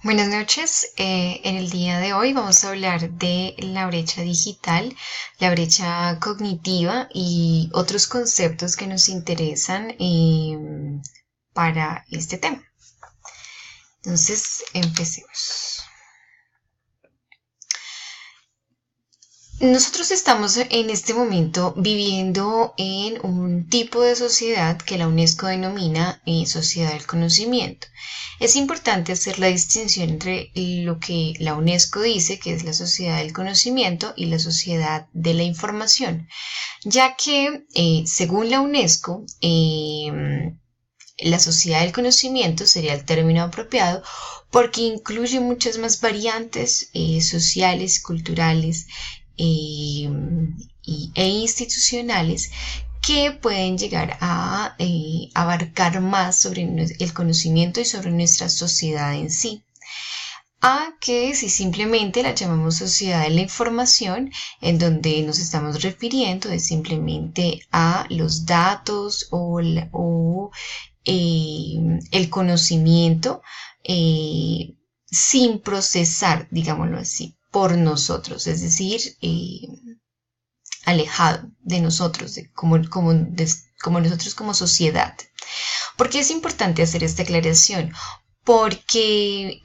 Buenas noches. En el día de hoy vamos a hablar de la brecha digital, la brecha cognitiva y otros conceptos que nos interesan para este tema. Entonces, empecemos. Nosotros estamos en este momento viviendo en un tipo de sociedad que la UNESCO denomina sociedad del conocimiento. Es importante hacer la distinción entre lo que la UNESCO dice que es la sociedad del conocimiento y la sociedad de la información, ya que según la UNESCO, la sociedad del conocimiento sería el término apropiado porque incluye muchas más variantes sociales, culturales eh, e institucionales que pueden llegar a abarcar más sobre el conocimiento y sobre nuestra sociedad en sí. A que si simplemente la llamamos sociedad de la información, en donde nos estamos refiriendo es simplemente a los datos el conocimiento sin procesar, digámoslo así, por nosotros, es decir, alejado de nosotros, como nosotros como sociedad. ¿Por qué es importante hacer esta aclaración? Porque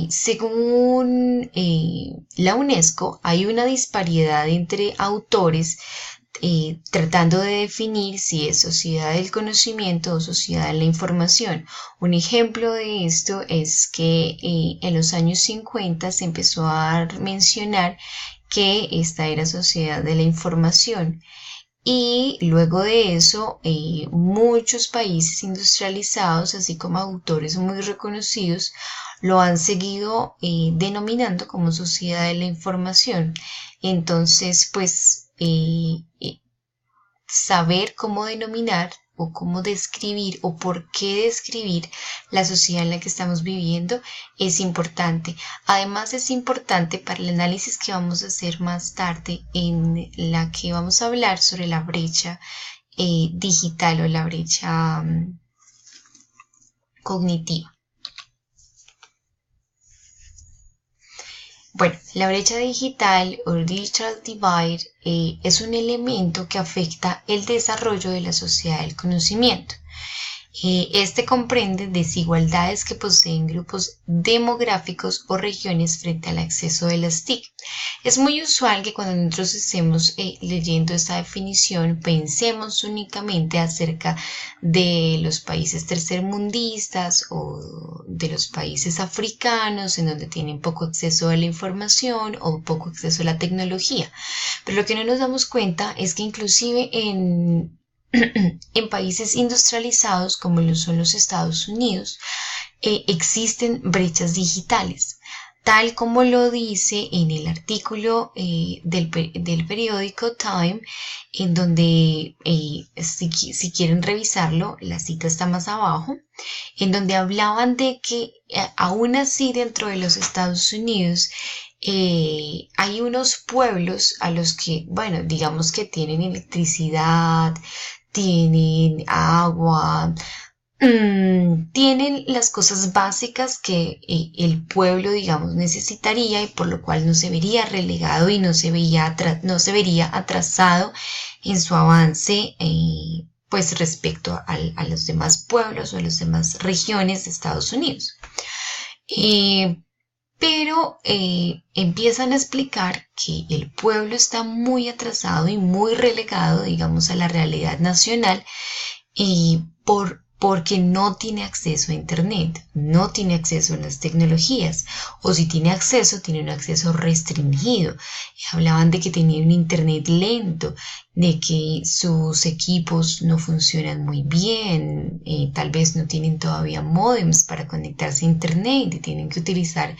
según la UNESCO hay una disparidad entre autores tratando de definir si es sociedad del conocimiento o sociedad de la información. Un ejemplo de esto es que en los años 50 se empezó a mencionar que esta era sociedad de la información. Y luego de eso, muchos países industrializados, así como autores muy reconocidos, lo han seguido denominando como sociedad de la información. Entonces, pues, saber cómo denominar o cómo describir o por qué describir la sociedad en la que estamos viviendo es importante. Además es importante para el análisis que vamos a hacer más tarde en la que vamos a hablar sobre la brecha digital o la brecha cognitiva. Bueno, la brecha digital o digital divide es un elemento que afecta el desarrollo de la sociedad del conocimiento. Este comprende desigualdades que poseen grupos demográficos o regiones frente al acceso de las TIC. Es muy usual que cuando nosotros estemos leyendo esta definición pensemos únicamente acerca de los países tercermundistas o de los países africanos en donde tienen poco acceso a la información o poco acceso a la tecnología. Pero lo que no nos damos cuenta es que inclusive en países industrializados como lo son los Estados Unidos, existen brechas digitales, tal como lo dice en el artículo del periódico Time, en donde, si quieren revisarlo, la cita está más abajo, en donde hablaban de que aún así dentro de los Estados Unidos hay unos pueblos a los que, bueno, digamos que tienen electricidad, tienen agua, tienen las cosas básicas que el pueblo, digamos, necesitaría y por lo cual no se vería relegado y no se vería atrasado en su avance, pues respecto a los demás pueblos o a las demás regiones de Estados Unidos. Pero empiezan a explicar que el pueblo está muy atrasado y muy relegado, digamos, a la realidad nacional y porque no tiene acceso a Internet, no tiene acceso a las tecnologías, o si tiene acceso, tiene un acceso restringido. Hablaban de que tenían un Internet lento, de que sus equipos no funcionan muy bien, tal vez no tienen todavía módems para conectarse a Internet y tienen que utilizar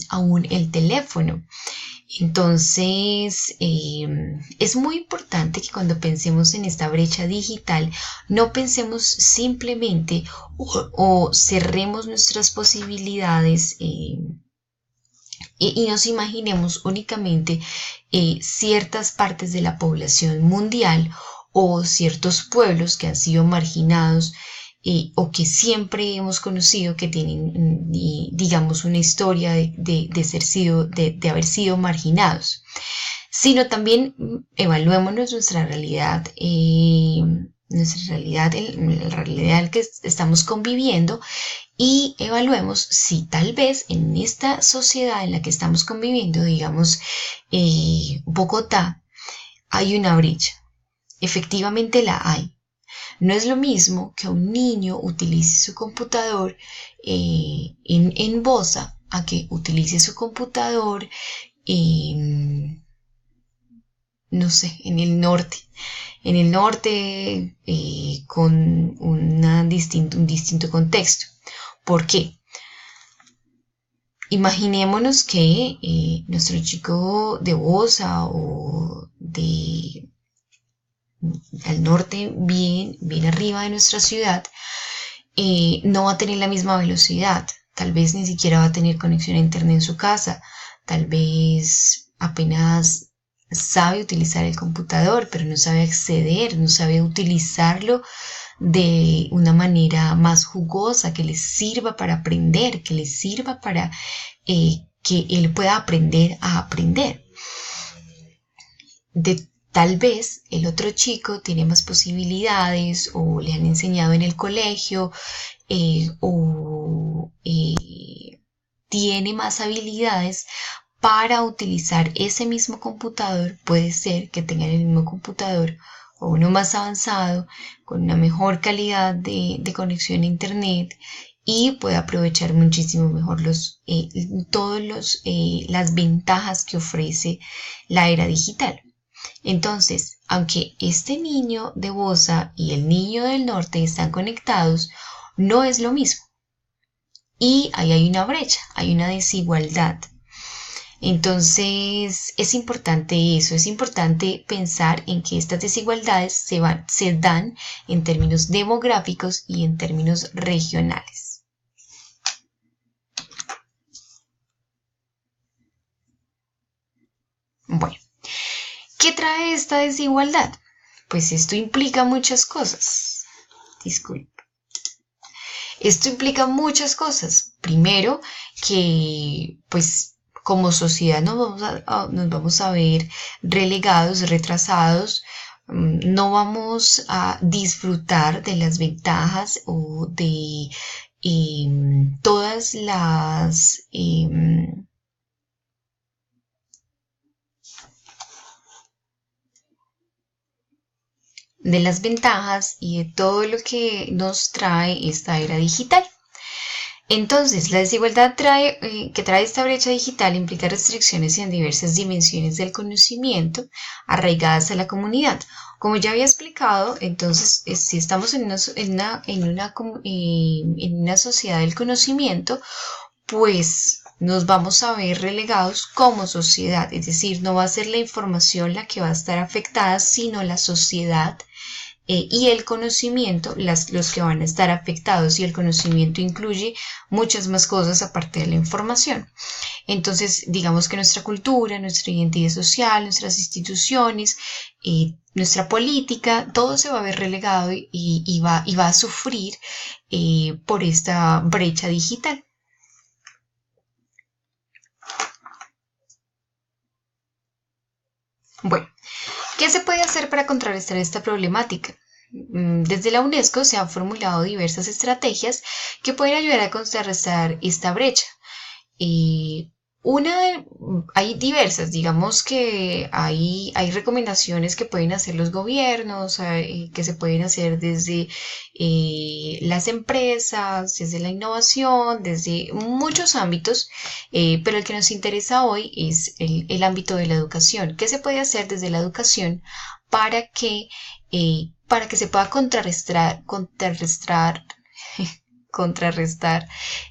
aún el teléfono. Entonces, es muy importante que cuando pensemos en esta brecha digital, no pensemos simplemente o cerremos nuestras posibilidades y nos imaginemos únicamente ciertas partes de la población mundial o ciertos pueblos que han sido marginados o que siempre hemos conocido que tienen, digamos, una historia de haber sido marginados, sino también evaluémonos nuestra realidad, la realidad en la que estamos conviviendo, y evaluemos si tal vez en esta sociedad en la que estamos conviviendo, digamos, Bogotá, hay una brecha. Efectivamente la hay. No es lo mismo que un niño utilice su computador en Bosa a que utilice su computador en, no sé, en el norte. En el norte con un distinto contexto. ¿Por qué? Imaginémonos que nuestro chico de Bosa o de al norte, bien arriba de nuestra ciudad, no va a tener la misma velocidad. Tal vez ni siquiera va a tener conexión a internet en su casa. Tal vez apenas sabe utilizar el computador, pero no sabe acceder, no sabe utilizarlo de una manera más jugosa, que les sirva para aprender, que les sirva para que él pueda aprender a aprender. Tal vez el otro chico tiene más posibilidades o le han enseñado en el colegio o tiene más habilidades para utilizar ese mismo computador. Puede ser que tengan el mismo computador o uno más avanzado, con una mejor calidad de conexión a internet, y puede aprovechar muchísimo mejor todas las ventajas que ofrece la era digital. Entonces, aunque este niño de Bosa y el niño del norte están conectados, no es lo mismo. Y ahí hay una brecha, hay una desigualdad. Entonces, es importante eso, es importante pensar en que estas desigualdades se dan en términos demográficos y en términos regionales. Bueno, ¿qué trae esta desigualdad? Pues esto implica muchas cosas. Disculpe. Esto implica muchas cosas. Primero, que pues como sociedad nos vamos a ver relegados, retrasados, no vamos a disfrutar de las ventajas o de todas las ventajas y de todo lo que nos trae esta era digital. Entonces, la desigualdad que trae esta brecha digital implica restricciones en diversas dimensiones del conocimiento arraigadas a la comunidad. Como ya había explicado, entonces, si estamos en una sociedad del conocimiento, pues nos vamos a ver relegados como sociedad, es decir, no va a ser la información la que va a estar afectada, sino la sociedad y el conocimiento, los que van a estar afectados, y el conocimiento incluye muchas más cosas aparte de la información. Entonces, digamos que nuestra cultura, nuestra identidad social, nuestras instituciones, nuestra política, todo se va a ver relegado y va a sufrir por esta brecha digital. Bueno, ¿qué se puede hacer para contrarrestar esta problemática? Desde la UNESCO se han formulado diversas estrategias que pueden ayudar a contrarrestar esta brecha. Hay diversas, digamos que hay recomendaciones que pueden hacer los gobiernos, que se pueden hacer desde las empresas, desde la innovación, desde muchos ámbitos, pero el que nos interesa hoy es el ámbito de la educación. ¿Qué se puede hacer desde la educación para que se pueda contrarrestar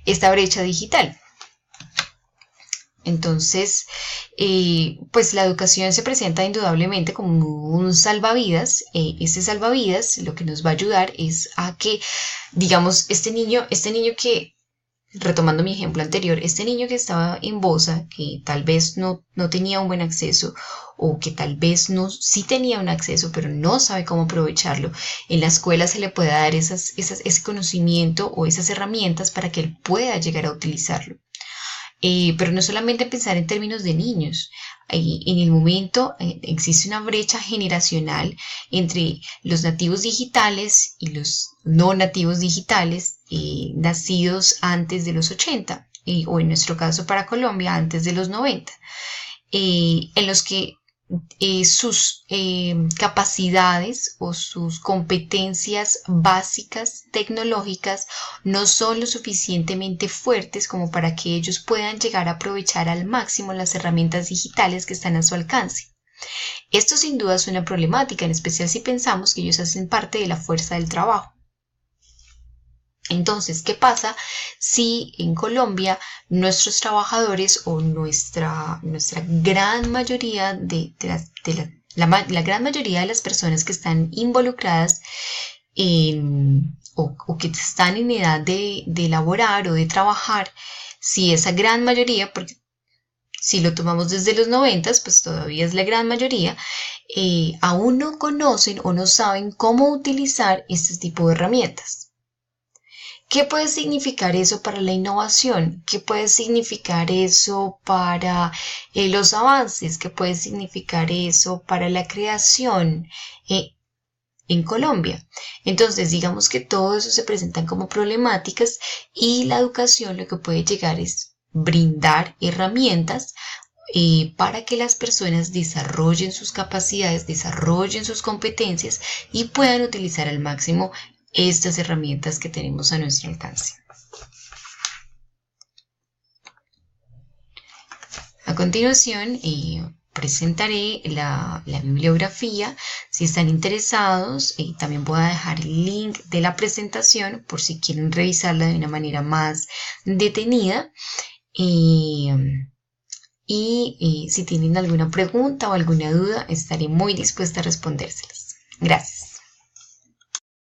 esta brecha digital? Entonces, pues la educación se presenta indudablemente como un salvavidas. Este salvavidas lo que nos va a ayudar es a que, digamos, este niño que retomando mi ejemplo anterior, este niño que estaba en Bosa, que tal vez no tenía un buen acceso o que tal vez no, sí tenía un acceso, pero no sabe cómo aprovecharlo, en la escuela se le puede dar ese conocimiento o esas herramientas para que él pueda llegar a utilizarlo. Pero no solamente pensar en términos de niños. En el momento existe una brecha generacional entre los nativos digitales y los no nativos digitales nacidos antes de los 80 o en nuestro caso para Colombia antes de los 90, en los que sus capacidades o sus competencias básicas tecnológicas no son lo suficientemente fuertes como para que ellos puedan llegar a aprovechar al máximo las herramientas digitales que están a su alcance. Esto sin duda es una problemática, en especial si pensamos que ellos hacen parte de la fuerza del trabajo. Entonces, ¿qué pasa si en Colombia nuestros trabajadores o nuestra gran mayoría la gran mayoría de las personas que están involucradas o que están en edad de laborar o de trabajar, si esa gran mayoría, porque si lo tomamos desde los 90, pues todavía es la gran mayoría, aún no conocen o no saben cómo utilizar este tipo de herramientas? ¿Qué puede significar eso para la innovación? ¿Qué puede significar eso para los avances? ¿Qué puede significar eso para la creación en Colombia? Entonces, digamos que todo eso se presentan como problemáticas y la educación lo que puede llegar es brindar herramientas para que las personas desarrollen sus capacidades, desarrollen sus competencias y puedan utilizar al máximo estas herramientas que tenemos a nuestro alcance. A continuación, presentaré la bibliografía. Si están interesados, también voy a dejar el link de la presentación por si quieren revisarla de una manera más detenida. Y si tienen alguna pregunta o alguna duda, estaré muy dispuesta a respondérselas. Gracias.